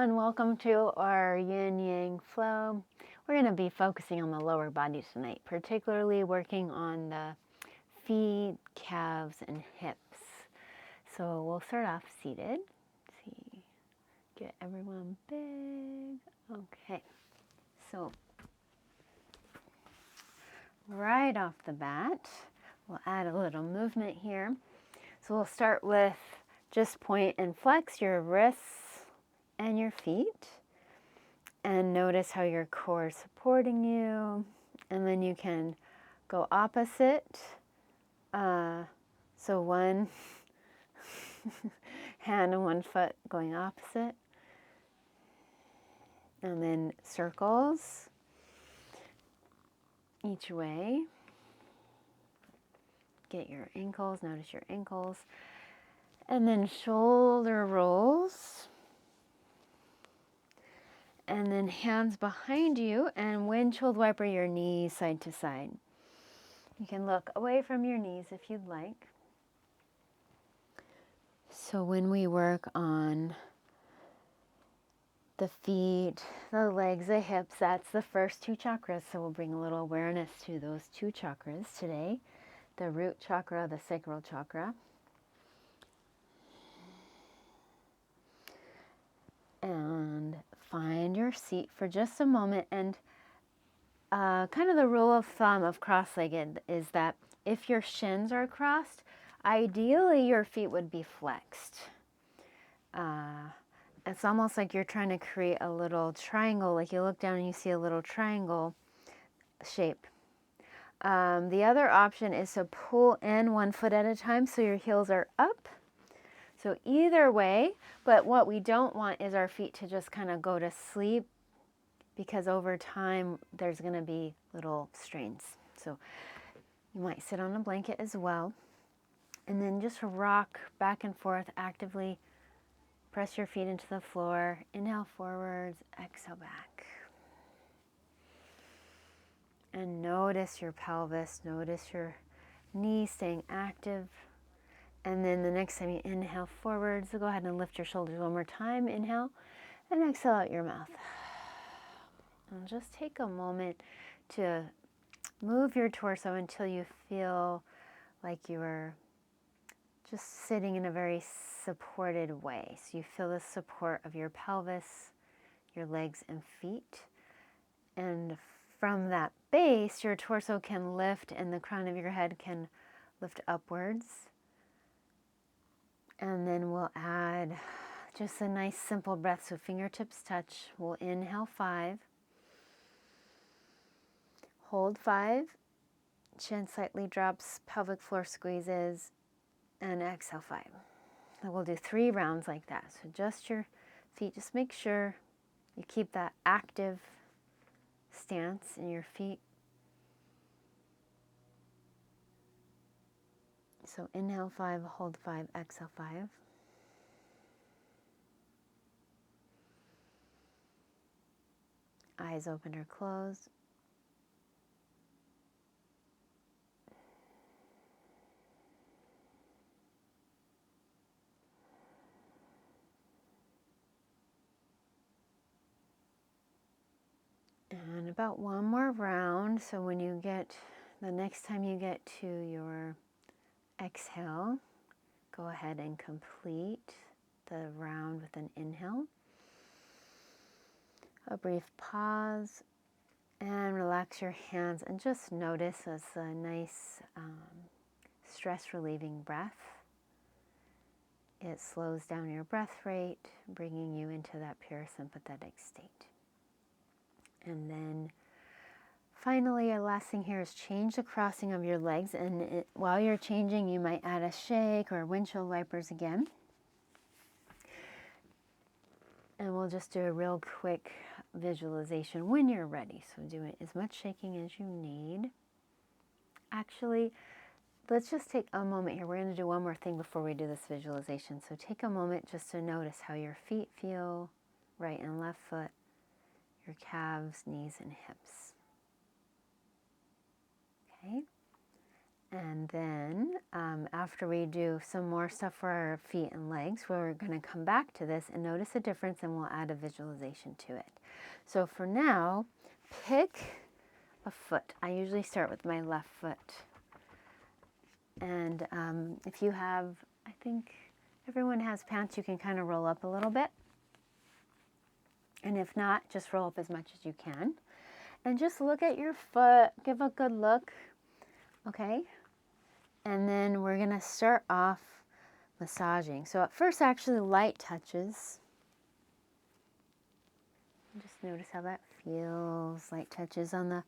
everyone, welcome to our yin yang flow. We're going to be focusing on the lower body tonight, particularly working on the feet, calves, and hips. So we'll start off seated. Let's see, get everyone big. Okay, so right off the bat, we'll add a little movement here. So we'll start with just point and flex your wrists and your feet. And notice how your core is supporting you. And then you can go opposite. So one hand and one foot going opposite. And then circles each way. Get your ankles, notice your ankles. And then shoulder rolls. And then hands behind you and windshield wiper your knees side to side. You can look away from your knees if you'd like. So when we work on the feet, the legs, the hips, that's the first two chakras. So we'll bring a little awareness to those two chakras today. The root chakra, the sacral chakra. And find your seat for just a moment. And kind of the rule of thumb of cross-legged is that if your shins are crossed, ideally your feet would be flexed. It's almost like you're trying to create a little triangle, like you look down and you see a little triangle shape. The other option is to pull in one foot at a time so your heels are up. So either way, but what we don't want is our feet to just kind of go to sleep, because over time there's going to be little strains. So you might sit on a blanket as well. And then just rock back and forth actively. Press your feet into the floor. Inhale forwards, exhale back. And notice your pelvis, notice your knees staying active. And then the next time you inhale forward, so go ahead and lift your shoulders one more time. Inhale and exhale out your mouth. And just take a moment to move your torso until you feel like you're just sitting in a very supported way. So you feel the support of your pelvis, your legs and feet. And from that base, your torso can lift and the crown of your head can lift upwards. And then we'll add just a nice simple breath. So fingertips touch. We'll inhale 5. Hold 5. Chin slightly drops, pelvic floor squeezes. And exhale 5. And we'll do 3 rounds like that. So just your feet, just make sure you keep that active stance in your feet. So inhale 5, hold 5, exhale 5. Eyes open or closed. And about one more round. So when you get, the next time you get to your exhale, go ahead and complete the round with an inhale. A brief pause and relax your hands and just notice as a nice stress relieving breath. It slows down your breath rate, bringing you into that parasympathetic state. And then finally, our last thing here is change the crossing of your legs. And while you're changing, you might add a shake or windshield wipers again. And we'll just do a real quick visualization when you're ready. So do it as much shaking as you need. Actually, let's just take a moment here. We're going to do one more thing before we do this visualization. So take a moment just to notice how your feet feel, right and left foot, your calves, knees, and hips. Okay? And then after we do some more stuff for our feet and legs, we're going to come back to this and notice a difference, and we'll add a visualization to it. So for now, pick a foot. I usually start with my left foot. And if you have, I think everyone has pants, you can kind of roll up a little bit. And if not, just roll up as much as you can. And just look at your foot, give a good look, okay? And then we're gonna start off massaging. So at first, actually light touches. Just notice how that feels, light touches on the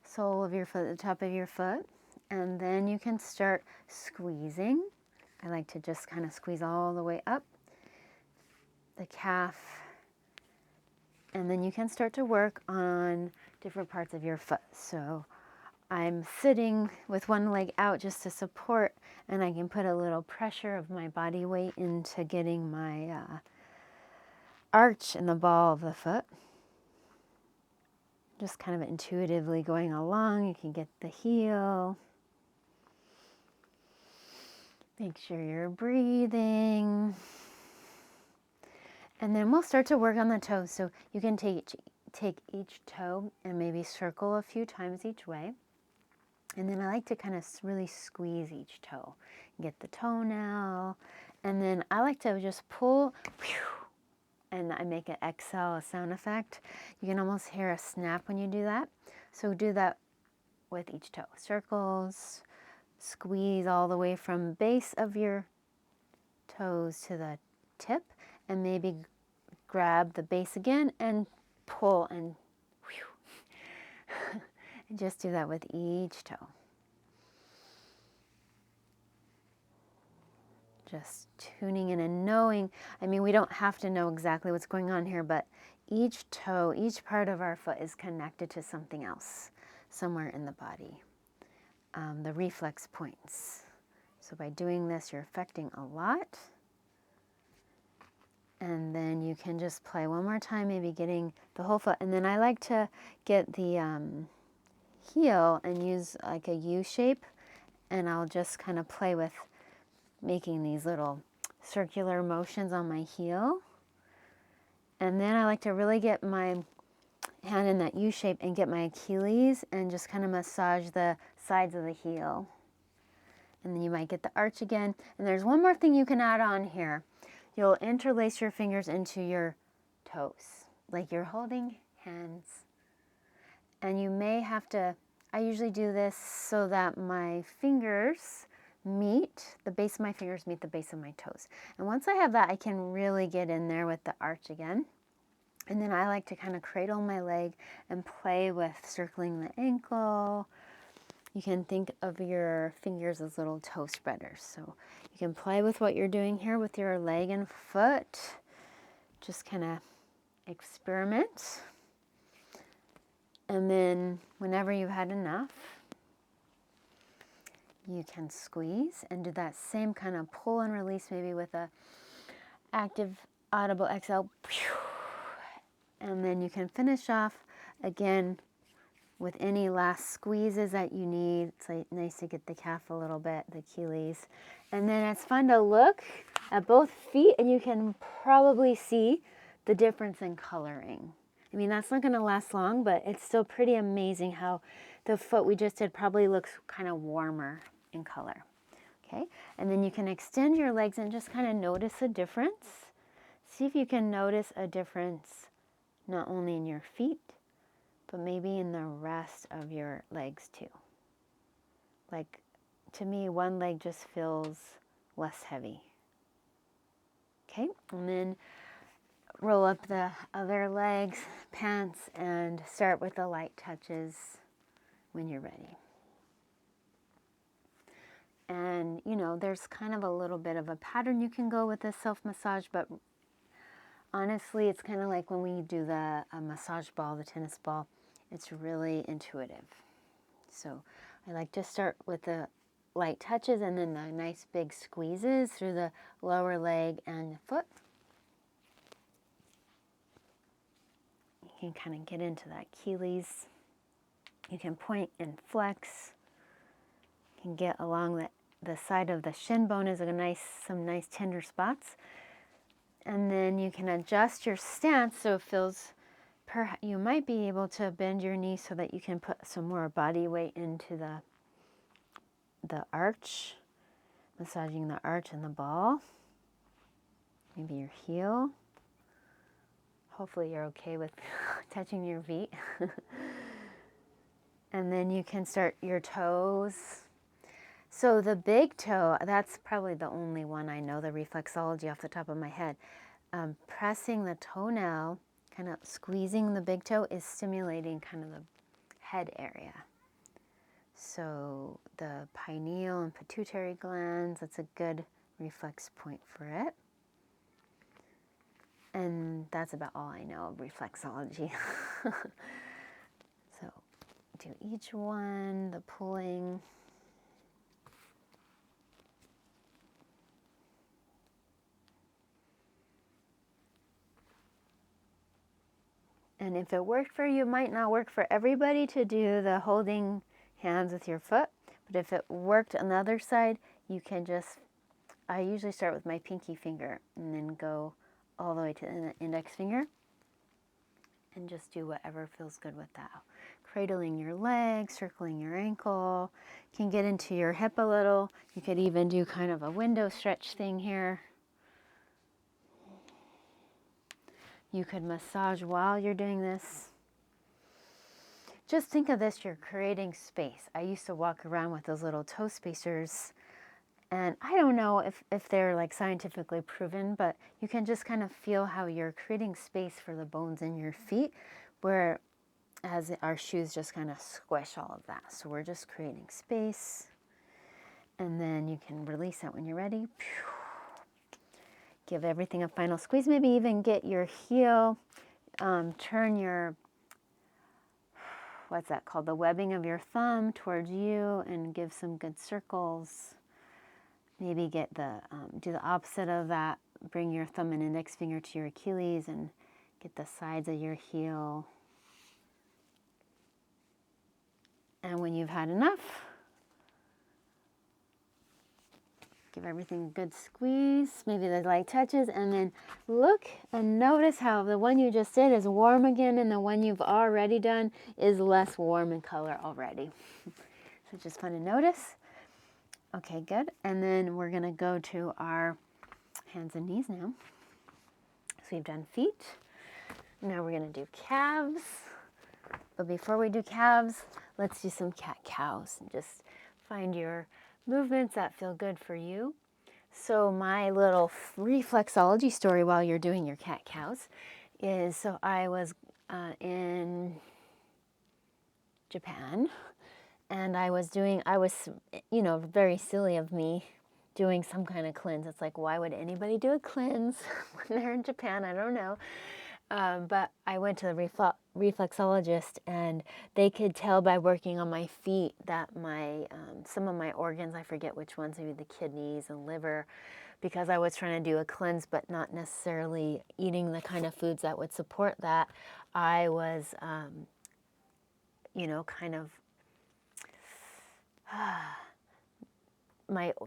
sole of your foot, the top of your foot. And then you can start squeezing. I like to just kind of squeeze all the way up the calf. And then you can start to work on different parts of your foot. So I'm sitting with one leg out just to support, and I can put a little pressure of my body weight into getting my arch in the ball of the foot. Just kind of intuitively going along. You can get the heel. Make sure you're breathing. And then we'll start to work on the toes. So you can take each toe and maybe circle a few times each way. And then I like to kind of really squeeze each toe. Get the toenail. And then I like to just pull, and I make an exhale, a sound effect. You can almost hear a snap when you do that. So do that with each toe. Circles, squeeze all the way from base of your toes to the tip, and maybe grab the base again and pull, and and just do that with each toe. Just tuning in and knowing, I mean, we don't have to know exactly what's going on here, but each toe, each part of our foot is connected to something else, somewhere in the body. The reflex points. So by doing this, you're affecting a lot. And then you can just play one more time, maybe getting the whole foot. And then I like to get the heel and use like a U shape, and I'll just kind of play with making these little circular motions on my heel. And then I like to really get my hand in that U shape and get my Achilles and just kind of massage the sides of the heel. And then you might get the arch again. And there's one more thing you can add on here. You'll interlace your fingers into your toes, like you're holding hands. And you may have to, I usually do this so that my fingers meet, the base of my fingers meet the base of my toes. And once I have that, I can really get in there with the arch again. And then I like to kind of cradle my leg and play with circling the ankle. You can think of your fingers as little toe spreaders. So you can play with what you're doing here with your leg and foot. Just kind of experiment. And then whenever you've had enough, you can squeeze and do that same kind of pull and release, maybe with a active audible exhale. And then you can finish off again with any last squeezes that you need. It's like nice to get the calf a little bit, the Achilles. And then it's fun to look at both feet, and you can probably see the difference in coloring. I mean, that's not going to last long, but it's still pretty amazing how the foot we just did probably looks kind of warmer in color. Okay, and then you can extend your legs and just kind of notice a difference. See if you can notice a difference not only in your feet, but maybe in the rest of your legs too. Like, to me, one leg just feels less heavy. Okay, and then roll up the other legs, pants, and start with the light touches when you're ready. And, you know, there's kind of a little bit of a pattern you can go with this self-massage, but honestly, it's kind of like when we do the massage ball, the tennis ball, it's really intuitive. So I like to start with the light touches and then the nice big squeezes through the lower leg and the foot. You can kind of get into that Achilles. You can point and flex. You can get along the side of the shin bone is some nice tender spots. And then you can adjust your stance so it feels, you might be able to bend your knee so that you can put some more body weight into the arch, massaging the arch and the ball, maybe your heel. Hopefully you're okay with touching your feet. And then you can start your toes. So the big toe, that's probably the only one I know, the reflexology off the top of my head. Pressing the toenail, kind of squeezing the big toe is stimulating kind of the head area. So the pineal and pituitary glands, that's a good reflex point for it. And that's about all I know of reflexology. So do each one, the pulling. And if it worked for you, it might not work for everybody to do the holding hands with your foot. But if it worked on the other side, you can just, I usually start with my pinky finger and then go all the way to the index finger. And just do whatever feels good with that. Cradling your leg, circling your ankle. You can get into your hip a little. You could even do kind of a window stretch thing here. You could massage while you're doing this. Just think of this, you're creating space. I used to walk around with those little toe spacers, and I don't know if they're like scientifically proven, but you can just kind of feel how you're creating space for the bones in your feet, where as our shoes just kind of squish all of that. So we're just creating space, and then you can release that when you're ready. Give everything a final squeeze, maybe even get your heel, turn your, what's that called, the webbing of your thumb towards you and give some good circles. Maybe get do the opposite of that, bring your thumb and index finger to your Achilles and get the sides of your heel. And when you've had enough, give everything a good squeeze, maybe the light touches, and then look and notice how the one you just did is warm again and the one you've already done is less warm in color already. So just fun to notice. Okay, good. And then we're going to go to our hands and knees now. So we've done feet. Now we're going to do calves. But before we do calves, let's do some cat-cows and just find your movements that feel good for you. So my little reflexology story while you're doing your cat-cows is, so I was in Japan, and I was, you know, very silly of me doing some kind of cleanse. It's like, why would anybody do a cleanse when they're in Japan? I don't know. But I went to the reflexologist, and they could tell by working on my feet that my some of my organs, I forget which ones, maybe the kidneys and liver, because I was trying to do a cleanse but not necessarily eating the kind of foods that would support that. I was, you know, kind of,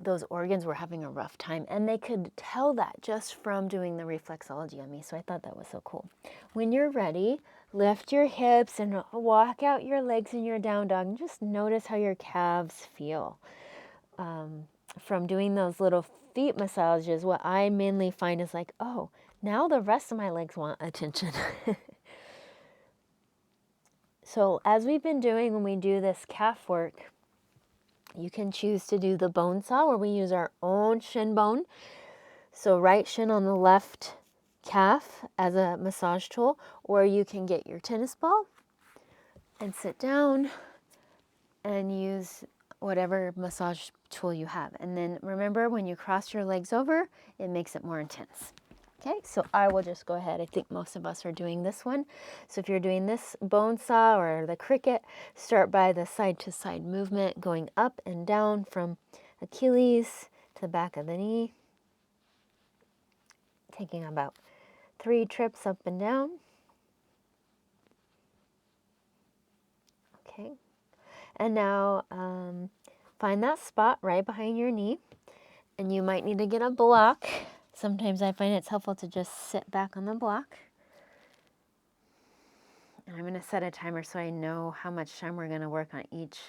those organs were having a rough time, and they could tell that just from doing the reflexology on me. So I thought that was so cool. When you're ready, lift your hips and walk out your legs in your down dog, and just notice how your calves feel. From doing those little feet massages, what I mainly find is like, oh, now the rest of my legs want attention. So as we've been doing when we do this calf work, you can choose to do the bone saw, where we use our own shin bone. So right shin on the left calf as a massage tool, or you can get your tennis ball and sit down and use whatever massage tool you have. And then remember, when you cross your legs over, it makes it more intense. Okay, so I will just go ahead. I think most of us are doing this one. So if you're doing this bone saw or the cricket, start by the side to side movement, going up and down from Achilles to the back of the knee. Taking about 3 trips up and down. Okay, and now find that spot right behind your knee, and you might need to get a block. Sometimes I find it's helpful to just sit back on the block. And I'm going to set a timer so I know how much time we're going to work on each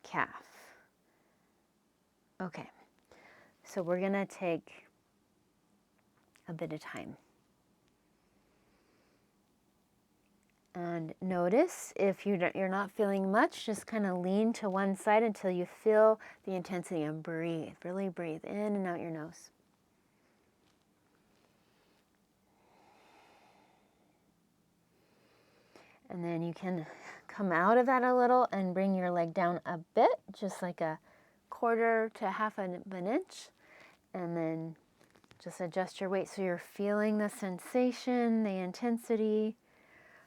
calf. Okay, so we're going to take a bit of time. And notice if you're not feeling much, just kind of lean to one side until you feel the intensity, and breathe. Really breathe in and out your nose. And then you can come out of that a little and bring your leg down a bit, just like a quarter to half of an inch. And then just adjust your weight so you're feeling the sensation, the intensity.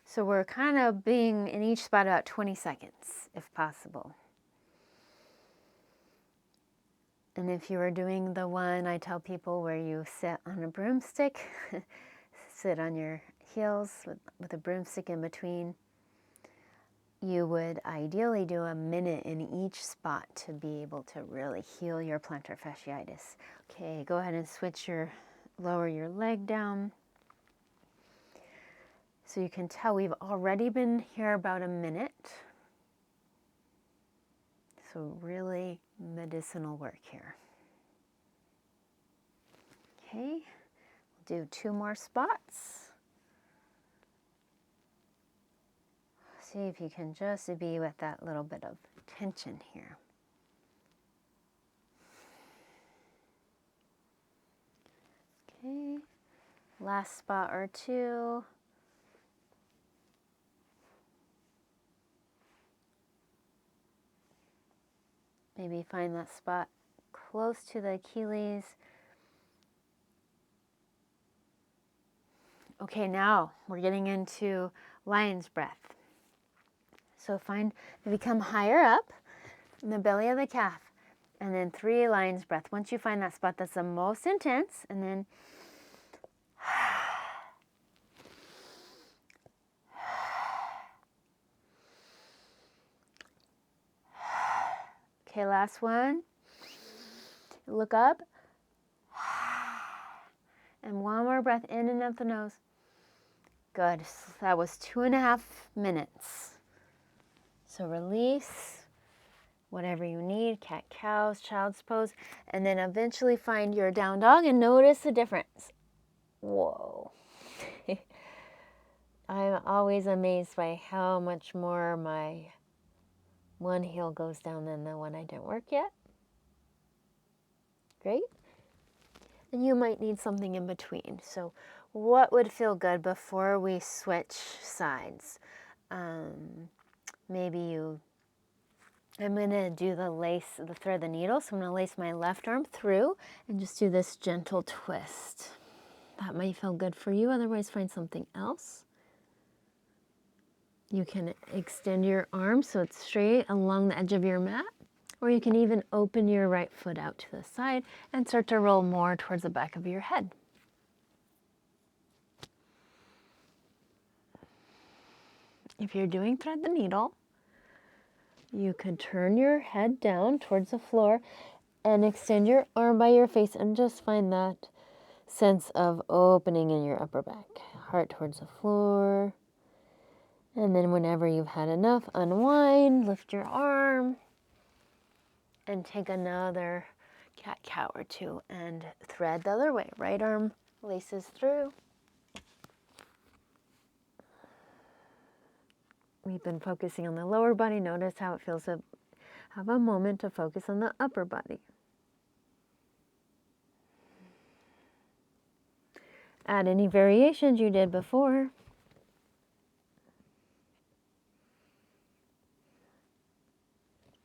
So we're kind of being in each spot about 20 seconds, if possible. And if you were doing the one I tell people where you sit on a broomstick, sit on your heels with a broomstick in between, you would ideally do a minute in each spot to be able to really heal your plantar fasciitis. Okay, go ahead and lower your leg down. So you can tell we've already been here about a minute. So really medicinal work here. Okay, we'll do 2 more spots. See if you can just be with that little bit of tension here. Okay, last spot or 2. Maybe find that spot close to the Achilles. Okay, now we're getting into lion's breath. So become higher up in the belly of the calf, and then 3 lion's breath. Once you find that spot that's the most intense, and then okay, last one. Look up. And 1 more breath in and out the nose. Good. That was 2.5 minutes. So release whatever you need, cat, cows, child's pose, and then eventually find your down dog and notice the difference. Whoa. I'm always amazed by how much more my one heel goes down than the one I didn't work yet. Great. And you might need something in between. So what would feel good before we switch sides? I'm going to do the thread the needle. So I'm going to lace my left arm through and just do this gentle twist. That might feel good for you. Otherwise, find something else. You can extend your arm so it's straight along the edge of your mat. Or you can even open your right foot out to the side and start to roll more towards the back of your head. If you're doing thread the needle, you could turn your head down towards the floor and extend your arm by your face and just find that sense of opening in your upper back. Heart towards the floor. And then whenever you've had enough, unwind, lift your arm, and take another cat-cow or 2 and thread the other way. Right arm laces through. We've been focusing on the lower body. Notice how it feels to have a moment to focus on the upper body. Add any variations you did before.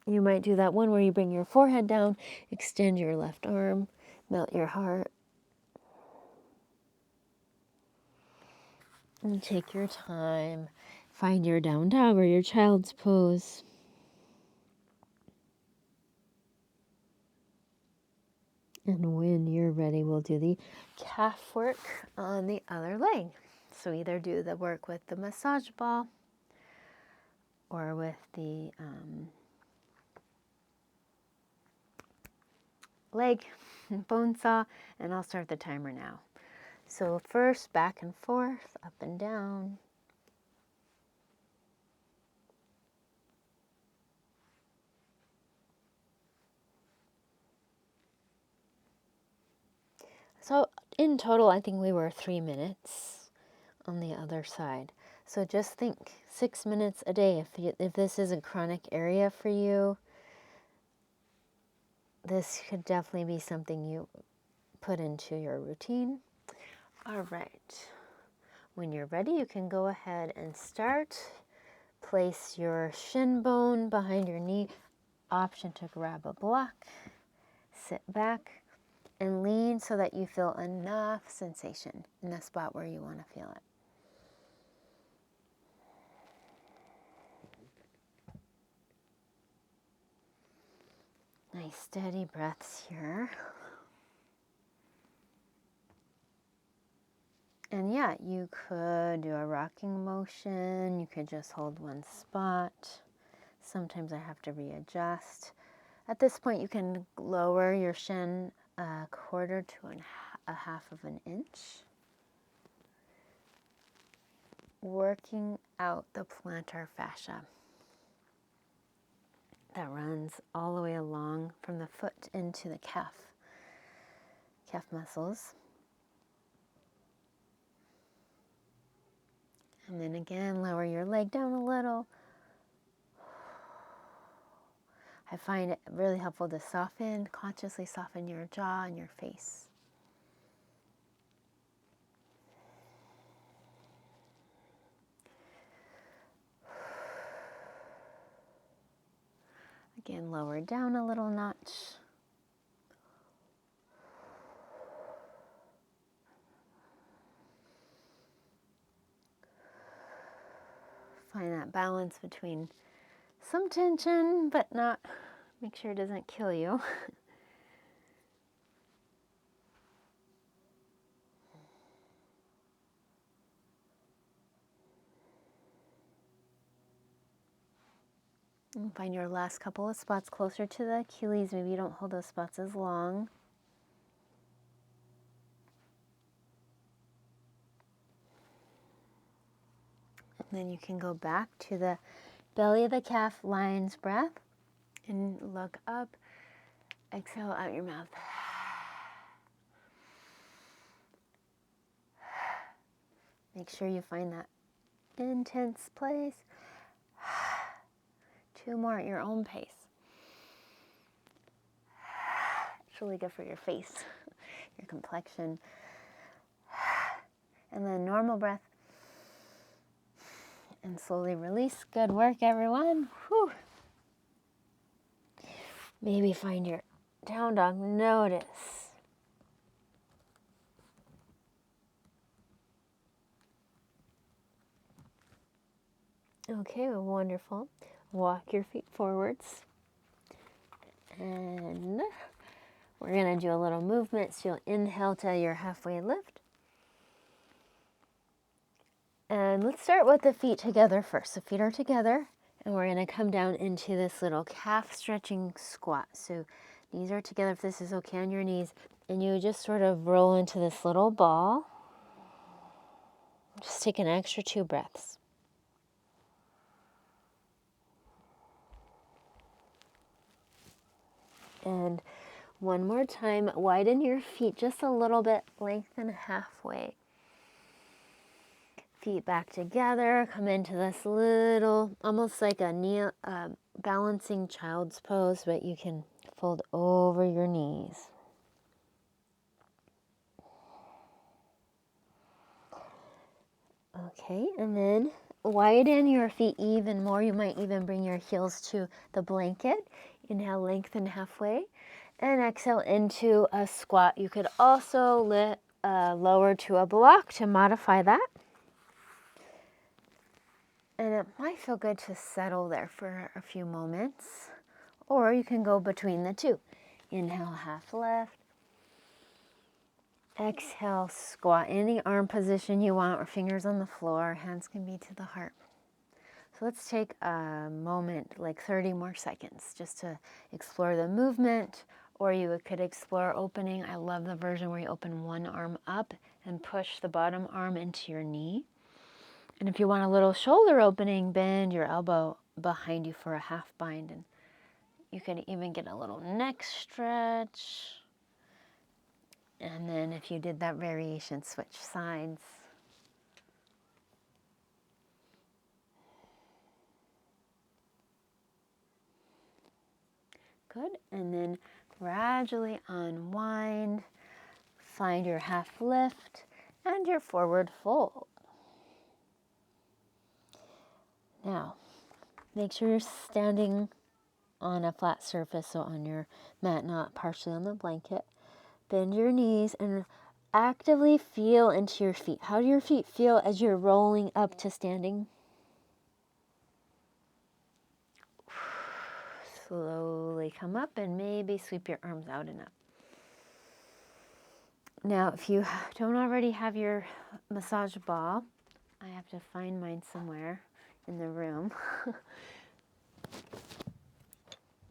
You might do that one where you bring your forehead down, extend your left arm, melt your heart. And take your time. Find your down dog or your child's pose. And when you're ready, we'll do the calf work on the other leg. So either do the work with the massage ball or with the leg bone saw, and I'll start the timer now. So first, back and forth, up and down. So in total, I think we were 3 minutes on the other side. So just think 6 minutes a day. If this is a chronic area for you, this could definitely be something you put into your routine. All right. When you're ready, you can go ahead and start. Place your shin bone behind your knee. Option to grab a block. Sit back and lean so that you feel enough sensation in the spot where you want to feel it. Nice steady breaths here. And yeah, you could do a rocking motion. You could just hold one spot. Sometimes I have to readjust. At this point, you can lower your shin a quarter to a half of an inch. Working out the plantar fascia that runs all the way along from the foot into the calf muscles. And then again, lower your leg down a little. I find it really helpful to consciously soften your jaw and your face. Again, lower down a little notch. Find that balance between some tension, but not, make sure it doesn't kill you. And find your last couple of spots closer to the Achilles. Maybe you don't hold those spots as long. And then you can go back to the belly of the calf, lion's breath, and look up. Exhale out your mouth. Make sure you find that intense place. 2 more at your own pace. It's really good for your face, your complexion. And then normal breath. And slowly release. Good work, everyone. Whew. Maybe find your down dog. Notice. Okay, well, wonderful. Walk your feet forwards. And we're going to do a little movement. So you'll inhale to your halfway lift. And let's start with the feet together first. The feet are together. And we're going to come down into this little calf stretching squat. So knees are together if this is okay on your knees. And you just sort of roll into this little ball. Just take an extra 2 breaths. And one more time, widen your feet just a little bit, lengthen halfway. Feet back together, come into this little, almost like a balancing child's pose, but you can fold over your knees. Okay, and then widen your feet even more. You might even bring your heels to the blanket. Inhale, lengthen halfway, and exhale into a squat. You could also lower to a block to modify that. And it might feel good to settle there for a few moments, or you can go between the two. Inhale, half left. Exhale, squat. Any arm position you want, or fingers on the floor. Hands can be to the heart. So let's take a moment, like 30 more seconds, just to explore the movement Or you could explore opening. I love the version where you open one arm up and push the bottom arm into your knee. And if you want a little shoulder opening, bend your elbow behind you for a half bind. And you can even get a little neck stretch. And then if you did that variation, switch sides. Good. And then gradually unwind. Find your half lift and your forward fold. Now, make sure you're standing on a flat surface, so on your mat, not partially on the blanket. Bend your knees and actively feel into your feet. How do your feet feel as you're rolling up to standing? Slowly come up and maybe sweep your arms out and up. Now, if you don't already have your massage ball, I have to find mine somewhere in the room.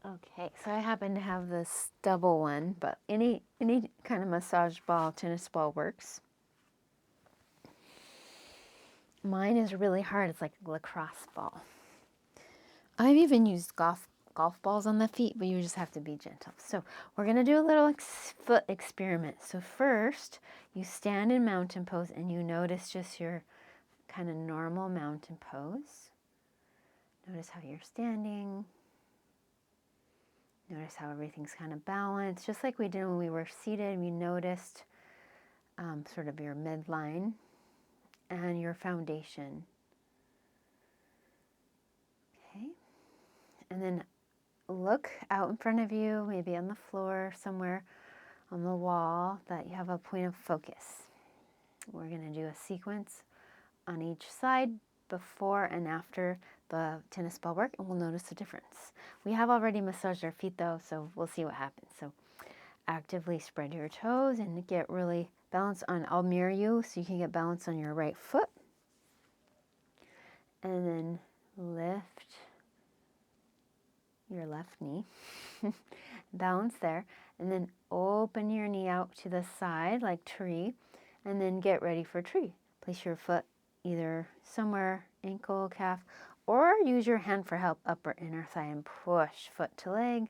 Okay, so I happen to have this double one, but any kind of massage ball, tennis ball works. Mine is really hard. It's like a lacrosse ball. I've even used golf balls on the feet, but you just have to be gentle. So we're going to do a little foot experiment. So first, you stand in mountain pose and you notice just your kind of normal mountain pose. Notice how you're standing. Notice how everything's kind of balanced. Just like we did when we were seated, we noticed sort of your midline and your foundation. Okay. And then look out in front of you, maybe on the floor, somewhere on the wall, that you have a point of focus. We're going to do a sequence on each side before and after the tennis ball work, and we'll notice the difference. We have already massaged our feet though, so we'll see what happens. So actively spread your toes and get really balanced on, I'll mirror you so you can get balance on your right foot. And then lift your left knee, balance there, and then open your knee out to the side like tree, and then get ready for tree. Place your foot either somewhere, ankle, calf, or use your hand for help, upper, inner thigh, and push foot to leg,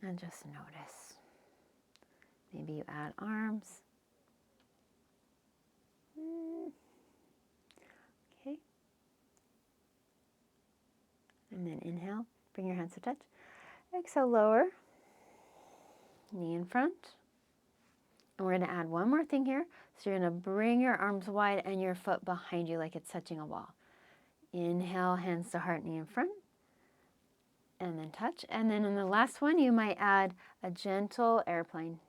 and just notice. Maybe you add arms. Okay. And then inhale, bring your hands to touch. Exhale, lower, knee in front. And we're going to add one more thing here. So you're going to bring your arms wide and your foot behind you like it's touching a wall. Inhale, hands to heart, knee in front. And then touch. And then in the last one, you might add a gentle airplane.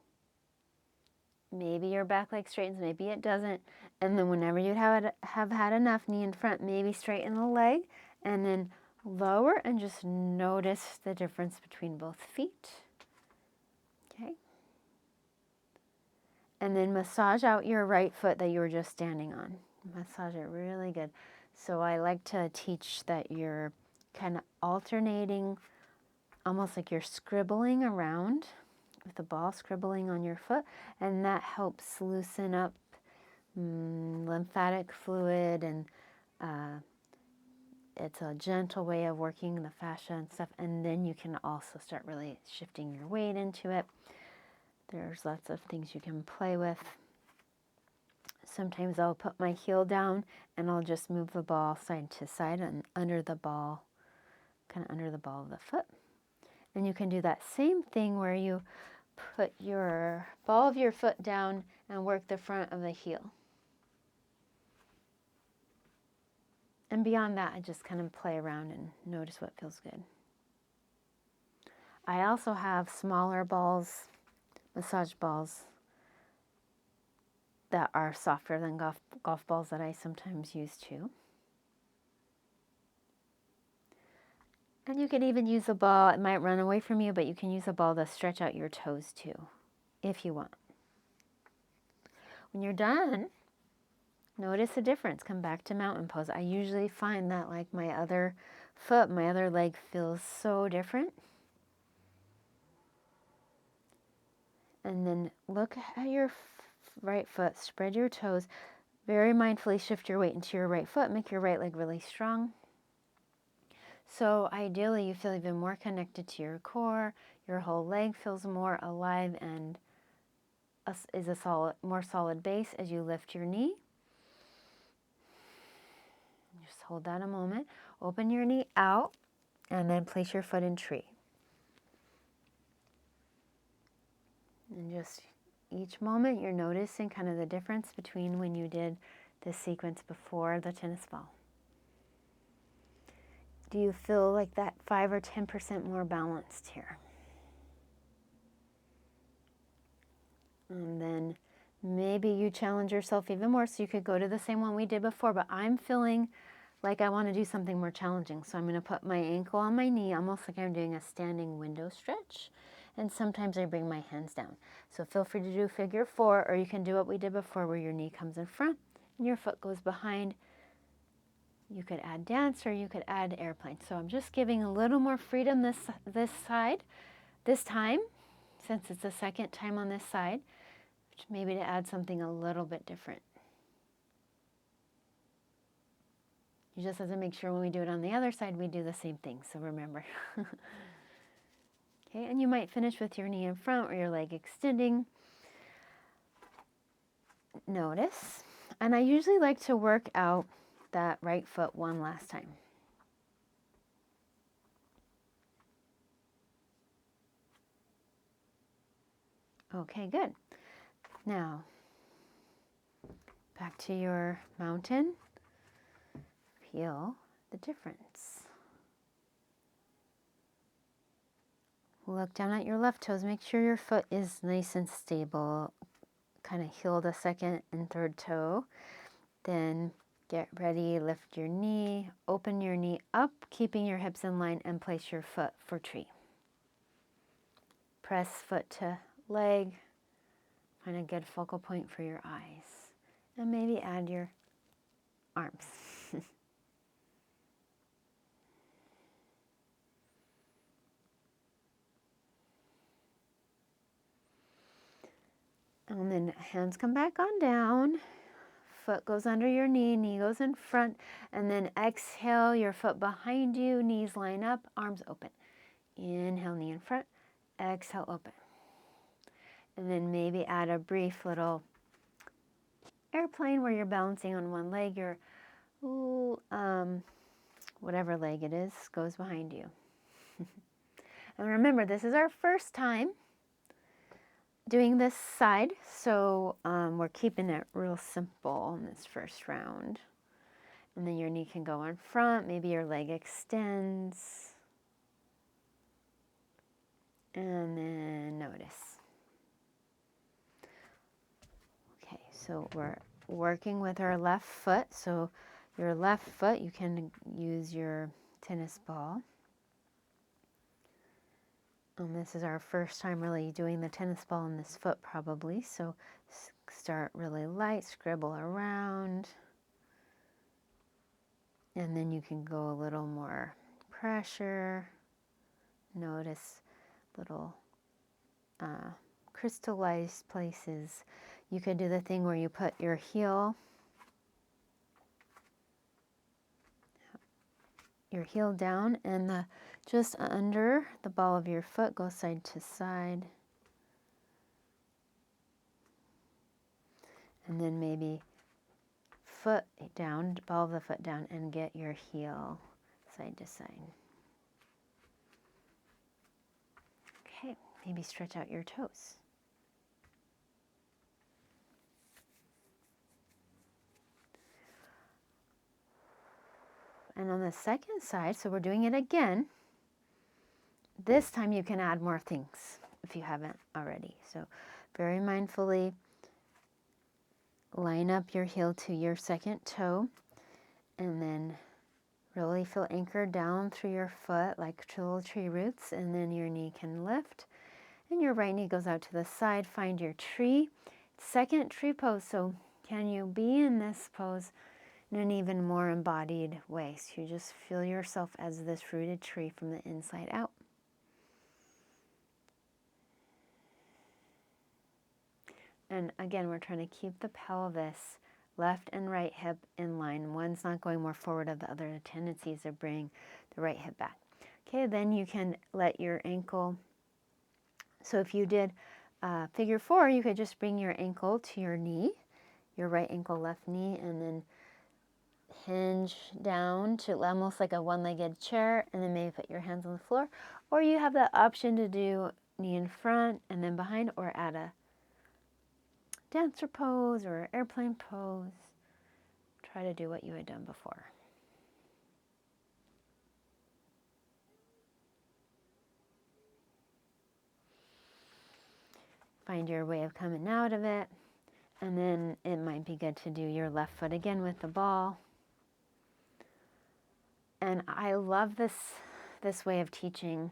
Maybe your back leg straightens, maybe it doesn't. And then whenever you have had enough, knee in front, maybe straighten the leg. And then lower and just notice the difference between both feet. Okay. And then massage out your right foot that you were just standing on. Massage it really good. So I like to teach that you're kind of alternating, almost like you're scribbling around with the ball, scribbling on your foot, and that helps loosen up lymphatic fluid, and it's a gentle way of working the fascia and stuff. And then you can also start really shifting your weight into it. There's lots of things you can play with. Sometimes I'll put my heel down and I'll just move the ball side to side and under the ball, kind of under the ball of the foot. And you can do that same thing where you put your ball of your foot down and work the front of the heel. And beyond that, I just kind of play around and notice what feels good. I also have smaller balls, massage balls, that are softer than golf balls that I sometimes use too. And you can even use a ball, it might run away from you, but you can use a ball to stretch out your toes too, if you want. When you're done, notice the difference. Come back to mountain pose. I usually find that like my other foot, my other leg feels so different. And then look at your right foot, spread your toes, very mindfully shift your weight into your right foot, make your right leg really strong. So ideally you feel even more connected to your core, your whole leg feels more alive and is a more solid base as you lift your knee. Just hold that a moment. Open your knee out and then place your foot in tree. And just each moment you're noticing kind of the difference between when you did this sequence before the tennis ball. Do you feel like that 5 or 10% more balanced here? And then maybe you challenge yourself even more, so you could go to the same one we did before, but I'm feeling like I want to do something more challenging. So I'm going to put my ankle on my knee, almost like I'm doing a standing window stretch. And sometimes I bring my hands down. So feel free to do figure 4, or you can do what we did before where your knee comes in front and your foot goes behind. You could add dance or you could add airplane. So I'm just giving a little more freedom this time, since it's the second time on this side, maybe to add something a little bit different. You just have to make sure when we do it on the other side, we do the same thing. So remember. Okay, and you might finish with your knee in front or your leg extending. Notice. And I usually like to work out that right foot one last time. Okay, good. Now, back to your mountain. Feel the difference. Look down at your left toes. Make sure your foot is nice and stable. Kind of heel the second and third toe. Then get ready, lift your knee, open your knee up, keeping your hips in line, and place your foot for tree. Press foot to leg. Find a good focal point for your eyes. And maybe add your arms. And then hands come back on down. Foot goes under your knee goes in front. And then exhale, your foot behind you, knees line up, arms open. Inhale, knee in front. Exhale, open. And then maybe add a brief little airplane where you're balancing on one leg. Your whatever leg it is goes behind you. And remember, this is our first time doing this side, so we're keeping it real simple in this first round. And then your knee can go in front, maybe your leg extends. And then notice. Okay, so we're working with our left foot. So your left foot, you can use your tennis ball. And this is our first time really doing the tennis ball on this foot probably. So start really light, scribble around. And then you can go a little more pressure. Notice little crystallized places. You could do the thing where you put your heel down and just under the ball of your foot, go side to side. And then maybe foot down, ball of the foot down, and get your heel side to side. Okay, maybe stretch out your toes. And on the second side, so we're doing it again. This time you can add more things if you haven't already. So very mindfully line up your heel to your second toe and then really feel anchored down through your foot like little tree roots, and then your knee can lift and your right knee goes out to the side. Find your tree, second tree pose. So can you be in this pose in an even more embodied way? So you just feel yourself as this rooted tree from the inside out. And again, we're trying to keep the pelvis, left and right hip in line. One's not going more forward of the other. The tendency is to bring the right hip back. Okay, then you can let your ankle, so if you did figure 4, you could just bring your ankle to your knee, your right ankle, left knee, and then hinge down to almost like a one-legged chair, and then maybe put your hands on the floor. Or you have the option to do knee in front and then behind, or at a dancer pose or airplane pose. Try to do what you had done before. Find your way of coming out of it. And then it might be good to do your left foot again with the ball. And I love this way of teaching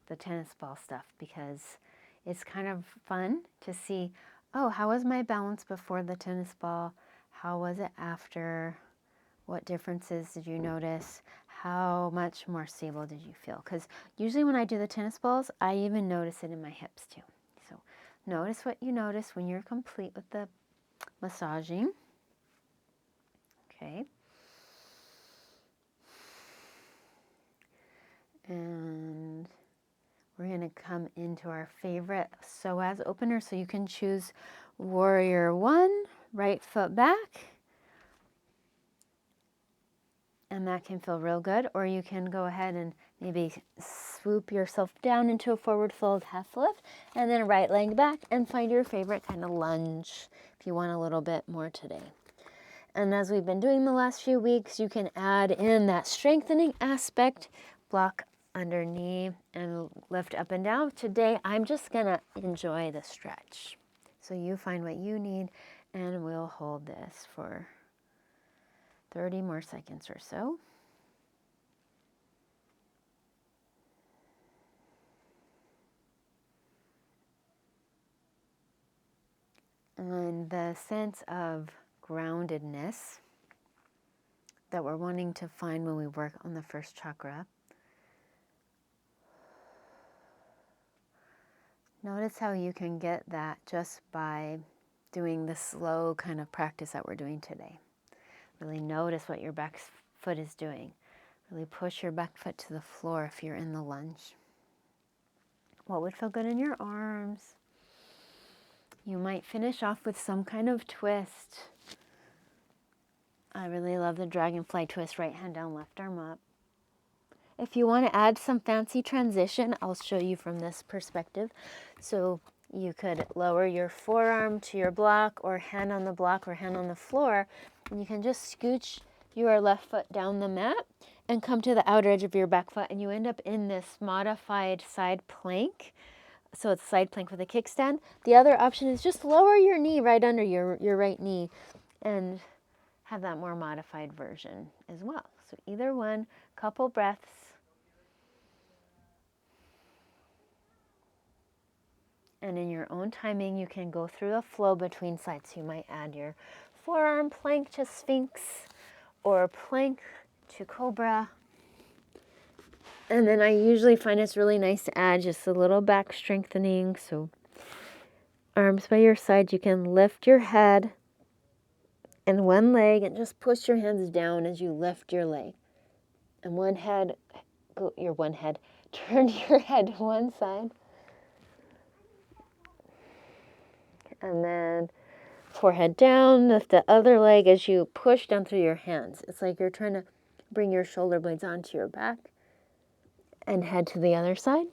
the tennis ball stuff, because it's kind of fun to see, oh, how was my balance before the tennis ball? How was it after? What differences did you notice? How much more stable did you feel? Because usually when I do the tennis balls, I even notice it in my hips too. So notice what you notice when you're complete with the massaging. Okay. And we're going to come into our favorite psoas opener. So you can choose warrior 1, right foot back. And that can feel real good. Or you can go ahead and maybe swoop yourself down into a forward fold half lift, and then right leg back, and find your favorite kind of lunge if you want a little bit more today. And as we've been doing the last few weeks, you can add in that strengthening aspect, block under knee and lift up and down. Today, I'm just gonna enjoy the stretch. So you find what you need, and we'll hold this for 30 more seconds or so. And the sense of groundedness that we're wanting to find when we work on the first chakra. Notice how you can get that just by doing the slow kind of practice that we're doing today. Really notice what your back foot is doing. Really push your back foot to the floor if you're in the lunge. What would feel good in your arms? You might finish off with some kind of twist. I really love the dragonfly twist, right hand down, left arm up. If you want to add some fancy transition, I'll show you from this perspective. So you could lower your forearm to your block, or hand on the block, or hand on the floor, and you can just scooch your left foot down the mat and come to the outer edge of your back foot, and you end up in this modified side plank. So it's side plank with a kickstand. The other option is just lower your knee right under your right knee and have that more modified version as well. So either one, couple breaths. And in your own timing, you can go through the flow between sides. You might add your forearm plank to Sphinx, or plank to Cobra. And then I usually find it's really nice to add just a little back strengthening. So arms by your side, you can lift your head and one leg, and just push your hands down as you lift your leg. And turn your head to one side. And then forehead down, lift the other leg as you push down through your hands. It's like you're trying to bring your shoulder blades onto your back, and head to the other side.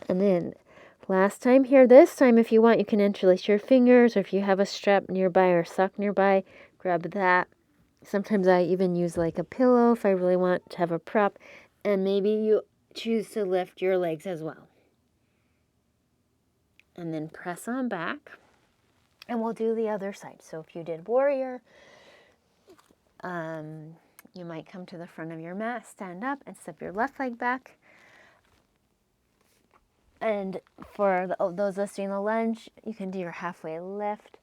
And then last time here, this time if you want, you can interlace your fingers, or if you have a strap nearby or sock nearby, grab that. Sometimes I even use like a pillow if I really want to have a prop, and maybe you choose to lift your legs as well. And then press on back, and we'll do the other side. So if you did warrior, you might come to the front of your mat, stand up, and step your left leg back. And for those listening the lunge, you can do your halfway lift.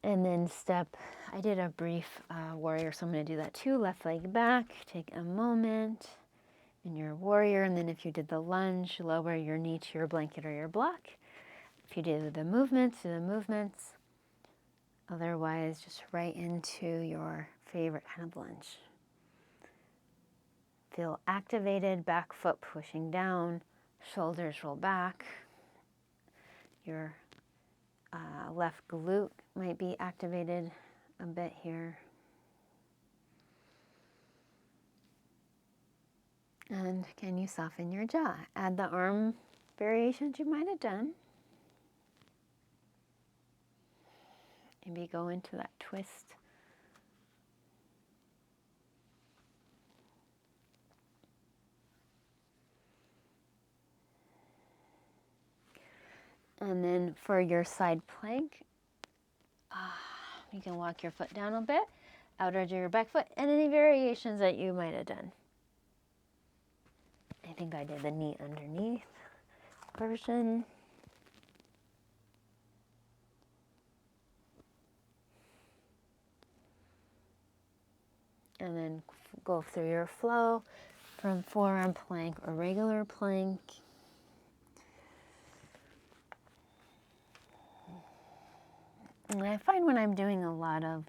And then step, I did a brief warrior, so I'm going to do that too. Left leg back, take a moment. in your warrior, and then if you did the lunge, lower your knee to your blanket or your block. If you did the movements, do the movements. Otherwise, just right into your favorite kind of lunge. Feel activated, back foot pushing down, shoulders roll back. Your left glute might be activated a bit here. And can you soften your jaw? Add the arm variations you might have done. Maybe go into that twist. And then for your side plank, you can walk your foot down a bit, outer edge of your back foot, and any variations that you might have done. I think I did the knee underneath version. And then go through your flow from forearm plank or regular plank. And I find when I'm doing a lot of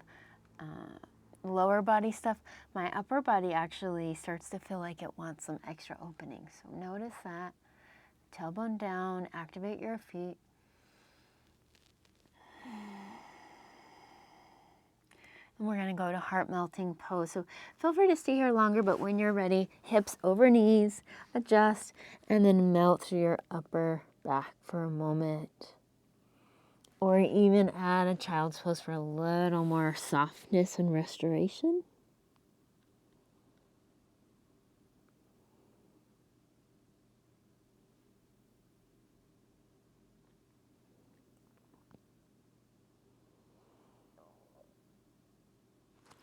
lower body stuff, my upper body actually starts to feel like it wants some extra opening. So notice that. Tailbone down, activate your feet. And we're going to go to heart melting pose. So feel free to stay here longer, but when you're ready, hips over knees, adjust, and then melt through your upper back for a moment. Or even add a child's pose for a little more softness and restoration.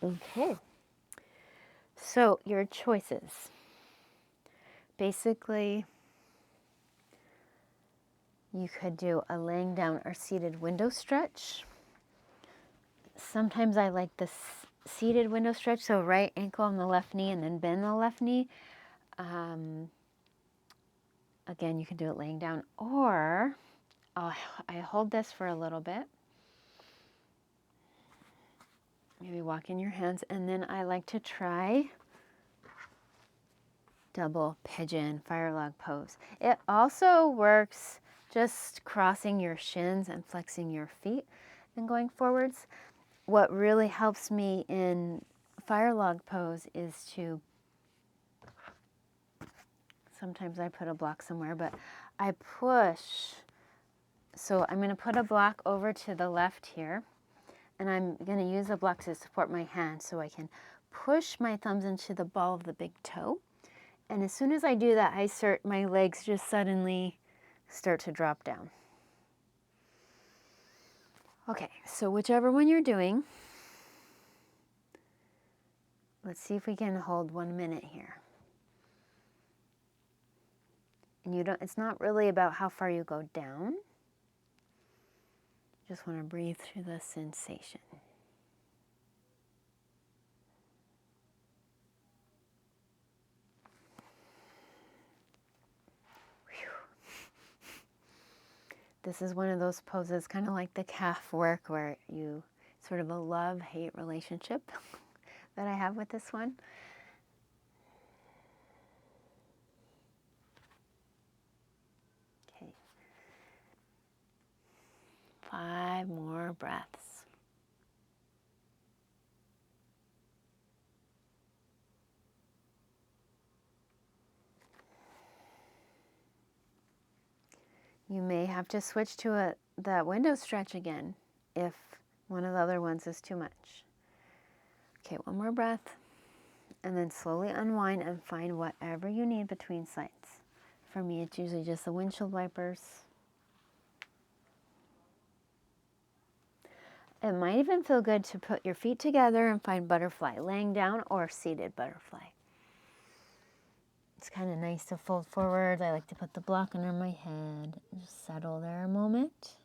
Okay. So your choices. Basically, you could do a laying down or seated window stretch. Sometimes I like the seated window stretch, so right ankle on the left knee and then bend the left knee. Again, you can do it laying down, or I hold this for a little bit. Maybe walk in your hands, and then I like to try double pigeon fire log pose. It also works just crossing your shins and flexing your feet and going forwards. What really helps me in fire log pose is to, sometimes I put a block somewhere, but I push. So I'm going to put a block over to the left here, and I'm going to use a block to support my hand so I can push my thumbs into the ball of the big toe. And as soon as I do that, my legs just suddenly start to drop down. Okay, so whichever one you're doing, let's see if we can hold 1 minute here. And it's not really about how far you go down. Just want to breathe through the sensation. This is one of those poses, kind of like the calf work, where you sort of a love-hate relationship that I have with this one. Okay. 5 more breaths. You may have to switch to that window stretch again if one of the other ones is too much. Okay, 1 more breath, and then slowly unwind and find whatever you need between sides. For me, it's usually just the windshield wipers. It might even feel good to put your feet together and find butterfly, laying down or seated butterfly. It's kind of nice to fold forward. I like to put the block under my head. Just settle there a moment.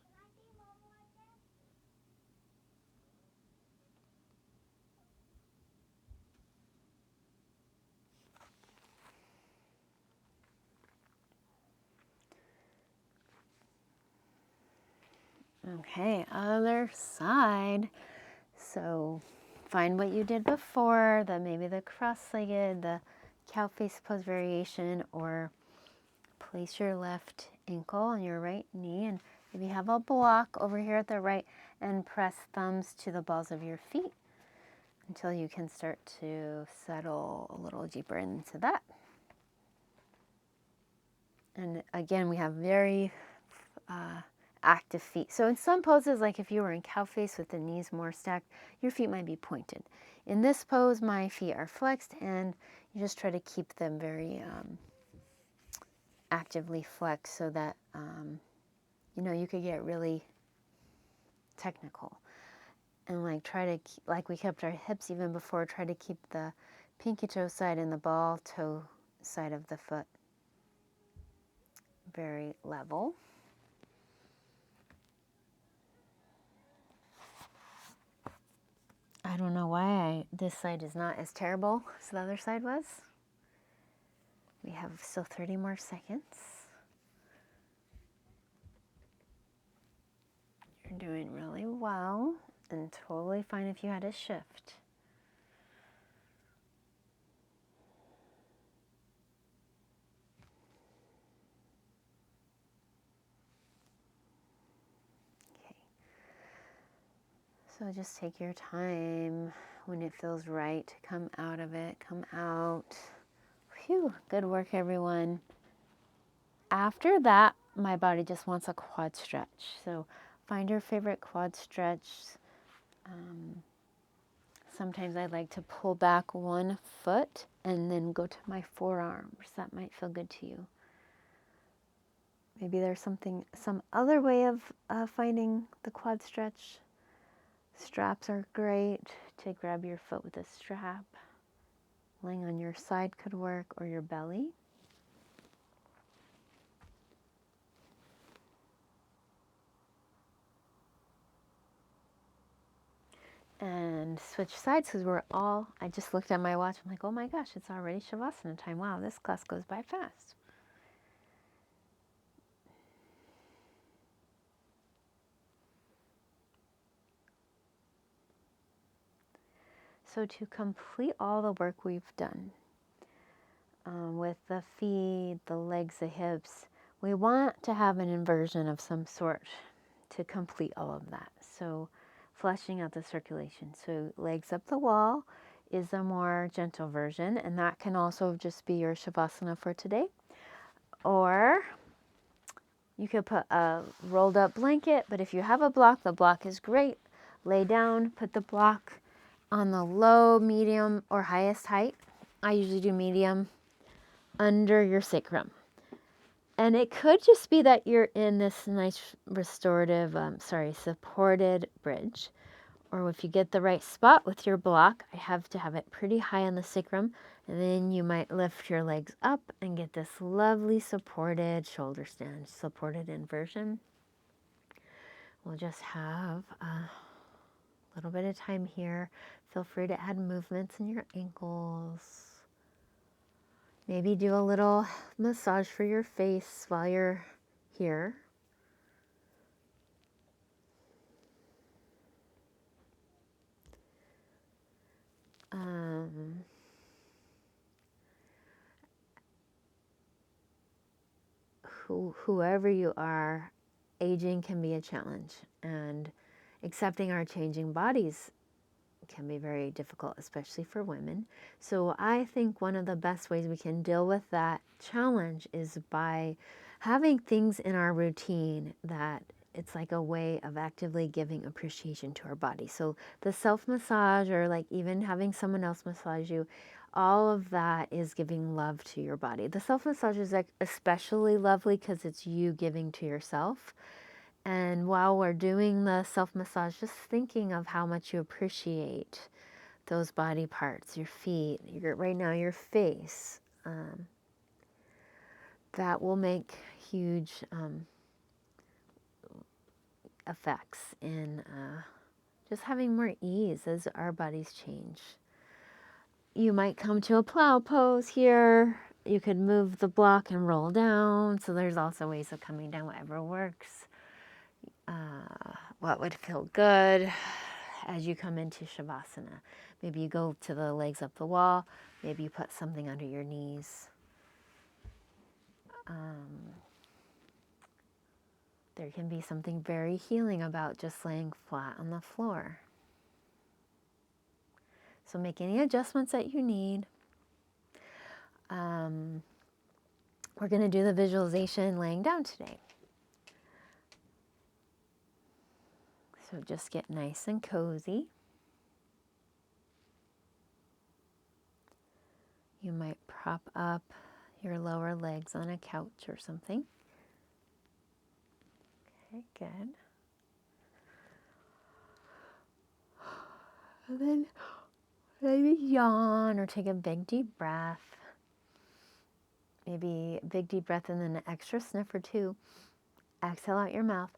Okay, other side. So find what you did before, maybe the cross-legged, the cow face pose variation, or place your left ankle on your right knee, and if you have a block over here at the right, and press thumbs to the balls of your feet until you can start to settle a little deeper into that. And again, we have very active feet. So in some poses, like if you were in cow face with the knees more stacked, your feet might be pointed. In this pose, my feet are flexed, and you just try to keep them very actively flexed so that, you could get really technical. And try to, like we kept our hips even before, try to keep the pinky toe side and the ball toe side of the foot very level. I don't know why this side is not as terrible as the other side was. We have still 30 more seconds. You're doing really well, and totally fine if you had a shift. Okay. So just take your time when it feels right to come out of it, come out. Phew, good work, everyone. After that, my body just wants a quad stretch. So find your favorite quad stretch. Sometimes I like to pull back one foot and then go to my forearms. That might feel good to you. Maybe there's some other way of finding the quad stretch. Straps are great to grab your foot with a strap. Laying on your side could work, or your belly. And switch sides because I just looked at my watch. I'm like, oh my gosh, it's already Shavasana time. Wow, this class goes by fast. So to complete all the work we've done with the feet, the legs, the hips, we want to have an inversion of some sort to complete all of that. So flushing out the circulation. So legs up the wall is a more gentle version, and that can also just be your Shavasana for today. Or you could put a rolled up blanket, but if you have a block, the block is great. Lay down, put the block on the low, medium, or highest height. I usually do medium, under your sacrum. And it could just be that you're in this nice restorative, supported bridge. Or if you get the right spot with your block, I have to have it pretty high on the sacrum. And then you might lift your legs up and get this lovely supported shoulder stand, supported inversion. We'll just have a little bit of time here. Feel free to add movements in your ankles. Maybe do a little massage for your face while you're here. Whoever you are, aging can be a challenge, and accepting our changing bodies can be very difficult, especially for women. So I think one of the best ways we can deal with that challenge is by having things in our routine that it's like a way of actively giving appreciation to our body. So the self-massage, or even having someone else massage you, all of that is giving love to your body. The self-massage is especially lovely because it's you giving to yourself. And while we're doing the self-massage, just thinking of how much you appreciate those body parts, your feet, right now your face, that will make huge effects in just having more ease as our bodies change. You might come to a plow pose here. You could move the block and roll down. So there's also ways of coming down, whatever works. What would feel good as you come into Shavasana? Maybe you go to the legs up the wall. Maybe you put something under your knees. There can be something very healing about just laying flat on the floor. So make any adjustments that you need. We're going to do the visualization laying down today. So just get nice and cozy. You might prop up your lower legs on a couch or something. Okay, good. And then maybe yawn or take a big deep breath. Maybe a big deep breath and then an extra sniff or two. Exhale out your mouth.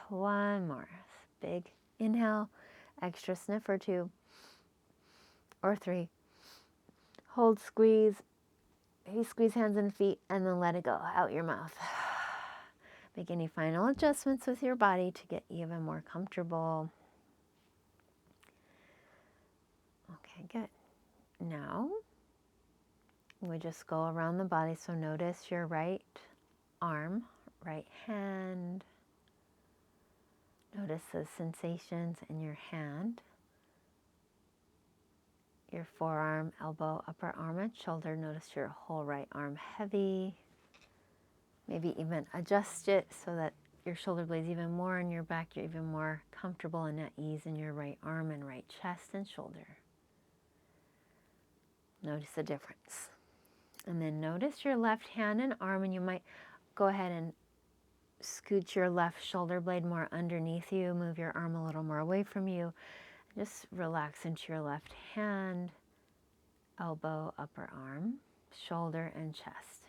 One more. Big inhale, extra sniff or two or three. Hold, squeeze. Maybe squeeze hands and feet and then let it go out your mouth. Make any final adjustments with your body to get even more comfortable. Okay, good. Now, we just go around the body. So notice your right arm, right hand. Notice the sensations in your hand. Your forearm, elbow, upper arm, and shoulder. Notice your whole right arm heavy. Maybe even adjust it so that your shoulder blades even more in your back. You're even more comfortable and at ease in your right arm and right chest and shoulder. Notice the difference. And then notice your left hand and arm, and you might go ahead and scoot your left shoulder blade more underneath you. Move your arm a little more away from you. Just relax into your left hand, elbow, upper arm, shoulder, and chest.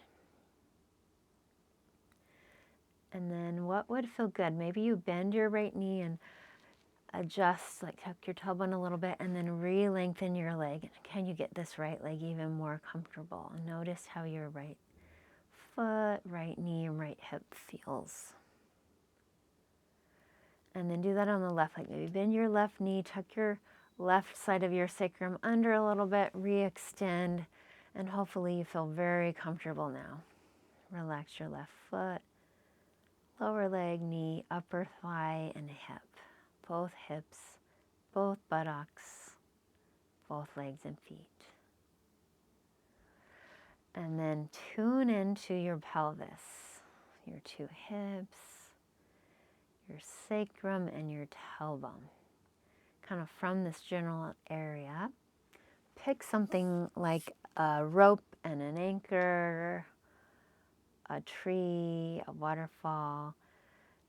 And then what would feel good? Maybe you bend your right knee and adjust, like tuck your tailbone a little bit, and then re-lengthen your leg. Can you get this right leg even more comfortable? Notice how your right foot, right knee, and right hip feels. And then do that on the left leg. Maybe bend your left knee, tuck your left side of your sacrum under a little bit, re-extend, and hopefully you feel very comfortable now. Relax your left foot, lower leg, knee, upper thigh, and hip. Both hips, both buttocks, both legs and feet. And then tune into your pelvis, your two hips, your sacrum, and your tailbone. Kind of from this general area. Pick something like a rope and an anchor, a tree, a waterfall.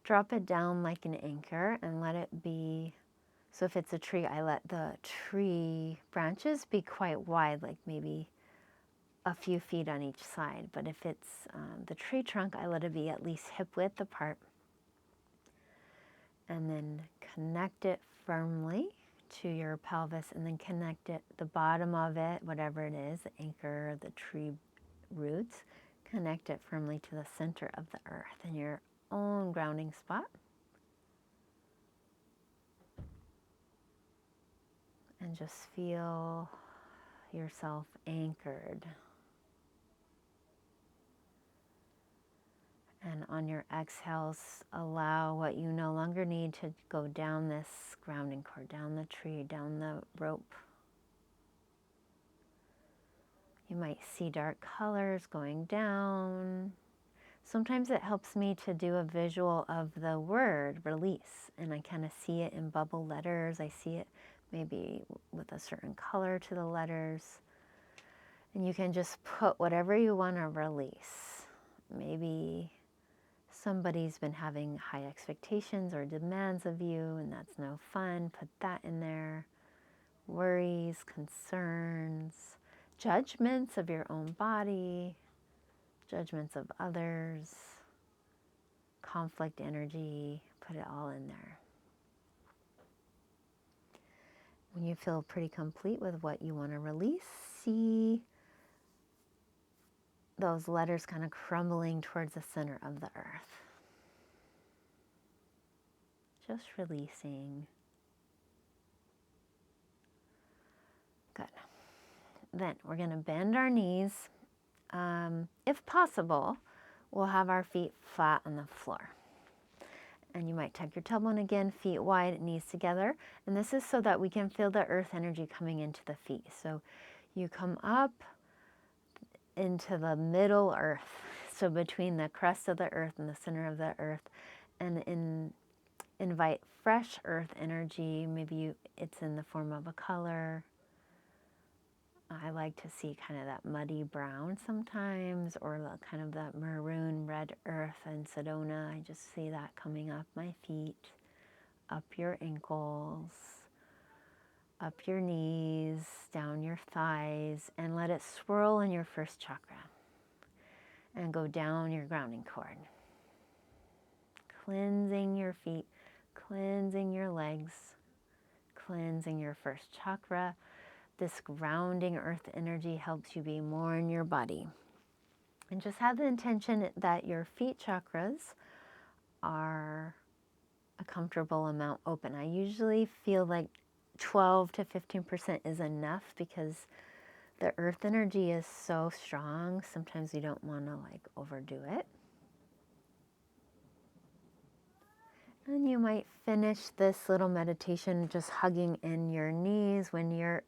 Drop it down like an anchor and let it be. So if it's a tree, I let the tree branches be quite wide, like maybe a few feet on each side. But if it's the tree trunk, I let it be at least hip width apart. And then connect it firmly to your pelvis, and then connect it, the bottom of it, whatever it is, the anchor, the tree roots, connect it firmly to the center of the earth in your own grounding spot. And just feel yourself anchored. And on your exhales, allow what you no longer need to go down this grounding cord, down the tree, down the rope. You might see dark colors going down. Sometimes it helps me to do a visual of the word release, and I kind of see it in bubble letters. I see it maybe with a certain color to the letters. And you can just put whatever you want to release. Maybe somebody's been having high expectations or demands of you, and that's no fun. Put that in there. Worries, concerns, judgments of your own body, judgments of others, conflict energy, put it all in there. When you feel pretty complete with what you want to release, see those letters kind of crumbling towards the center of the earth. just releasing. Good. Then we're going to bend our knees. If possible, we'll have our feet flat on the floor. And you might tuck your tailbone again, feet wide, knees together. And this is so that we can feel the earth energy coming into the feet. So you come up into the middle earth. So between the crust of the earth and the center of the earth, and invite fresh earth energy. Maybe it's in the form of a color. I like to see kind of that muddy brown sometimes, or kind of that maroon red earth and Sedona. I just see that coming up my feet, up your ankles, up your knees, down your thighs, and let it swirl in your first chakra and go down your grounding cord. Cleansing your feet, cleansing your legs, cleansing your first chakra. This grounding earth energy helps you be more in your body. And just have the intention that your feet chakras are a comfortable amount open. I usually feel like 12 to 15% is enough because the earth energy is so strong. Sometimes you don't want to like overdo it. And you might finish this little meditation just hugging in your knees. When you're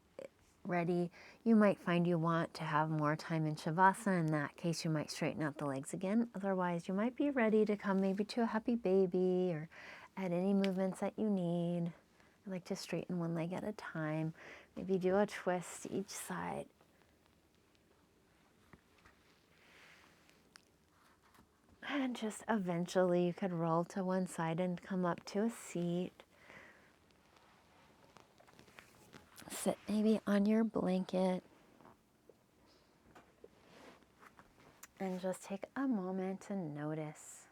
ready, you might find you want to have more time in Shavasana. In that case, you might straighten out the legs again. Otherwise, you might be ready to come maybe to a happy baby or add any movements that you need. I like to straighten one leg at a time. Maybe do a twist to each side. And just eventually you could roll to one side and come up to a seat. Sit maybe on your blanket. And just take a moment to notice.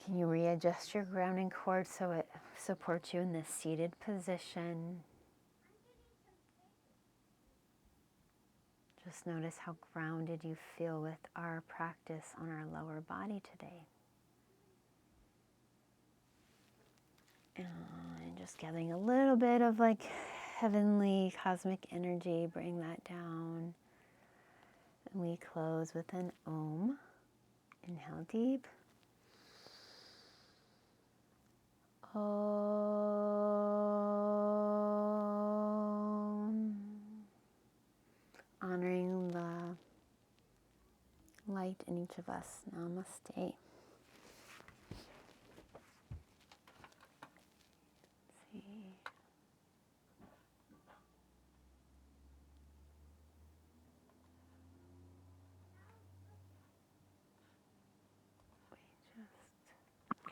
Can you readjust your grounding cord so it supports you in this seated position? Just notice how grounded you feel with our practice on our lower body today. And just gathering a little bit of like heavenly cosmic energy, bring that down. And we close with an Om. Inhale deep. Om. Honoring the light in each of us. Namaste.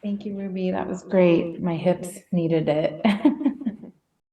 Thank you, Ruby. That was great. My hips needed it.